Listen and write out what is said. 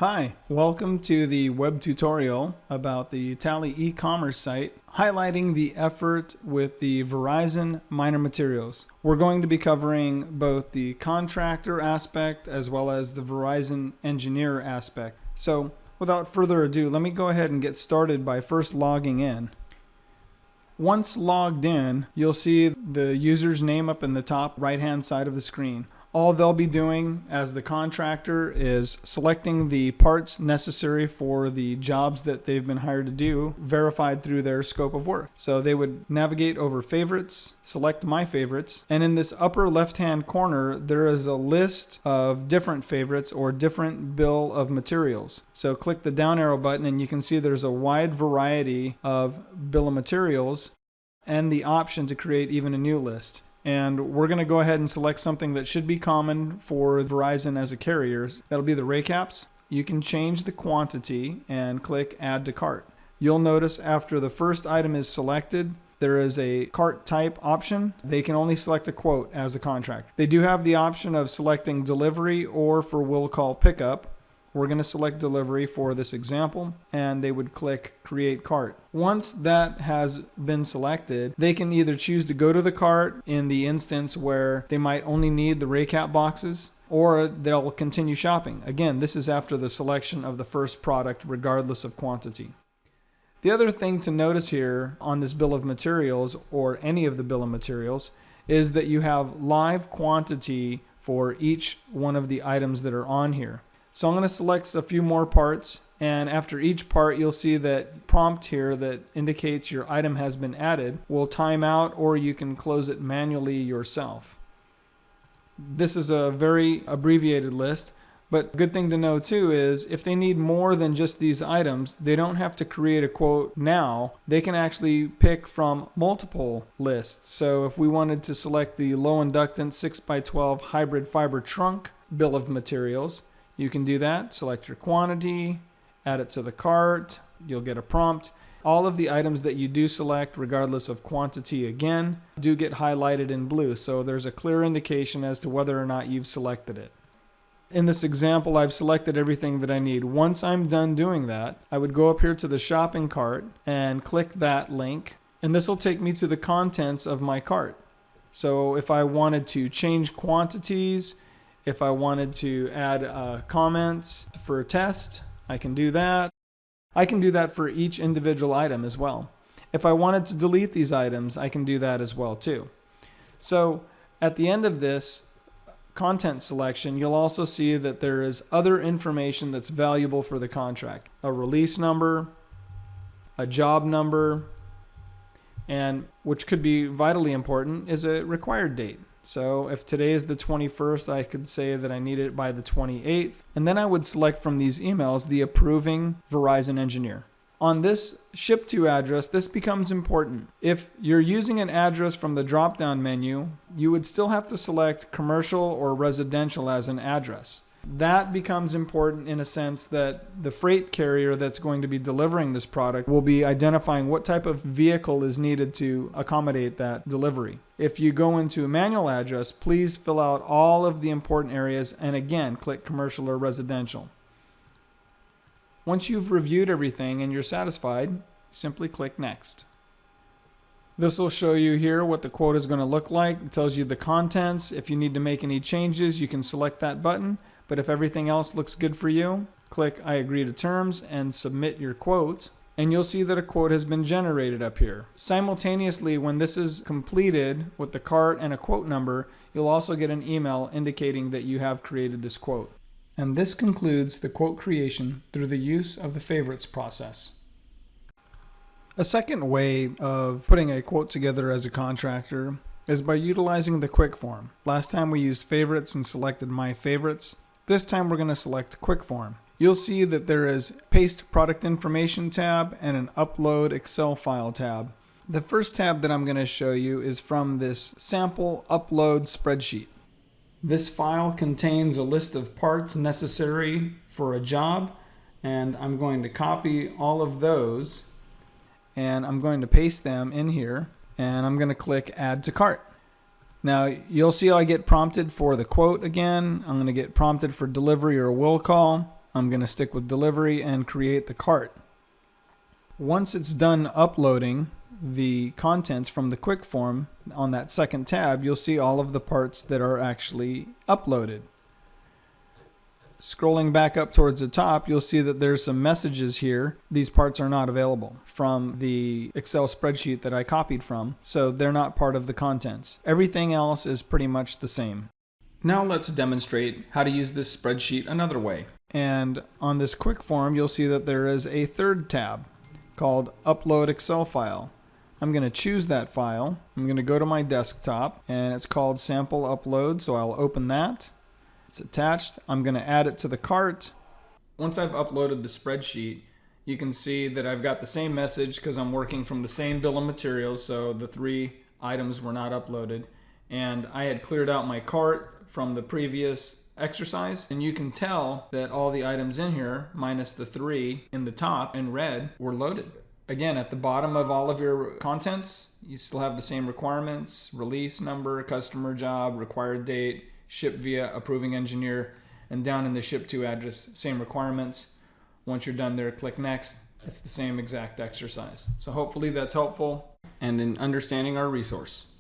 Hi, welcome to the web tutorial about the Tally e-commerce site highlighting the effort with the Verizon minor materials. We're going to be covering both the contractor aspect as well as the Verizon engineer aspect. So without further ado, let me go ahead and get started by first logging in. Once logged in, you'll see the user's name up in the top right-hand side of the screen. All they'll be doing as the contractor is selecting the parts necessary for the jobs that they've been hired to do, verified through their scope of work. So they would navigate over favorites, select my favorites, and in this upper left-hand corner, there is a list of different favorites or different bill of materials. So click the down arrow button and you can see there's a wide variety of bill of materials and the option to create even a new list. And we're going to go ahead and select something that should be common for Verizon as a carrier. That'll be the recaps. You can change the quantity and click Add to Cart. You'll notice after the first item is selected, there is a cart type option. They can only select a quote as a contract. They do have the option of selecting delivery or for will call pickup. We're going to select delivery for this example, and they would click create cart. Once that has been selected, they can either choose to go to the cart in the instance where they might only need the recap boxes, or they'll continue shopping. Again, this is after the selection of the first product regardless of quantity. The other thing to notice here on this bill of materials, or any of the bill of materials, is that you have live quantity for each one of the items that are on here. So I'm going to select a few more parts, and after each part you'll see that prompt here that indicates your item has been added will time out, or you can close it manually yourself. This is a very abbreviated list, but a good thing to know too is if they need more than just these items, they don't have to create a quote now. They can actually pick from multiple lists. So if we wanted to select the low inductance 6x12 hybrid fiber trunk bill of materials, you can do that. Select your quantity, add it to the cart, you'll get a prompt. All of the items that you do select, regardless of quantity again, do get highlighted in blue, so there's a clear indication as to whether or not you've selected it. In this example, I've selected everything that I need. Once I'm done doing that, I would go up here to the shopping cart and click that link, and this will take me to the contents of my cart. So if I wanted to change quantities, if I wanted to add comments for a test, I can do that. I can do that for each individual item as well. If I wanted to delete these items, I can do that as well too. So at the end of this content selection, you'll also see that there is other information that's valuable for the contract. A release number, a job number, and which could be vitally important is a required date. So if today is the 21st, I could say that I need it by the 28th. And then I would select from these emails the approving Verizon engineer. On this ship to address, this becomes important. If you're using an address from the drop-down menu, you would still have to select commercial or residential as an address. That becomes important in a sense that the freight carrier that's going to be delivering this product will be identifying what type of vehicle is needed to accommodate that delivery. If you go into a manual address, please fill out all of the important areas and again, click commercial or residential. Once you've reviewed everything and you're satisfied, simply click next. This will show you here what the quote is going to look like. It tells you the contents. If you need to make any changes, you can select that button. But if everything else looks good for you, click I agree to terms and submit your quote. And you'll see that a quote has been generated up here. Simultaneously, when this is completed with the cart and a quote number, you'll also get an email indicating that you have created this quote. And this concludes the quote creation through the use of the favorites process. A second way of putting a quote together as a contractor is by utilizing the quick form. Last time we used favorites and selected my favorites. This time we're going to select quick form. You'll see that there is paste product information tab and an upload Excel file tab. The first tab that I'm going to show you is from this sample upload spreadsheet. This file contains a list of parts necessary for a job, and I'm going to copy all of those and I'm going to paste them in here, and I'm going to click add to cart. Now you'll see I get prompted for the quote again. I'm going to get prompted for delivery or will call. I'm going to stick with delivery and create the cart. Once it's done uploading the contents from the quick form, on that second tab, you'll see all of the parts that are actually uploaded. Scrolling back up towards the top, you'll see that there's some messages here. These parts are not available from the Excel spreadsheet that I copied from, so they're not part of the contents. Everything else is pretty much the same. Now let's demonstrate how to use this spreadsheet another way. And on this quick form, you'll see that there is a third tab called Upload Excel File. I'm going to choose that file. I'm going to go to my desktop, and it's called Sample Upload, so I'll open that. It's attached. I'm going to add it to the cart. Once I've uploaded the spreadsheet, you can see that I've got the same message because I'm working from the same bill of materials, so the 3 items were not uploaded. And I had cleared out my cart from the previous exercise, and you can tell that all the items in here, minus the 3 in the top in red, were loaded. Again, at the bottom of all of your contents, you still have the same requirements: release number, customer job, required date, ship via approving engineer, and down in the ship to address, same requirements. Once you're done there, click next. It's the same exact exercise. So hopefully that's helpful and in understanding our resource.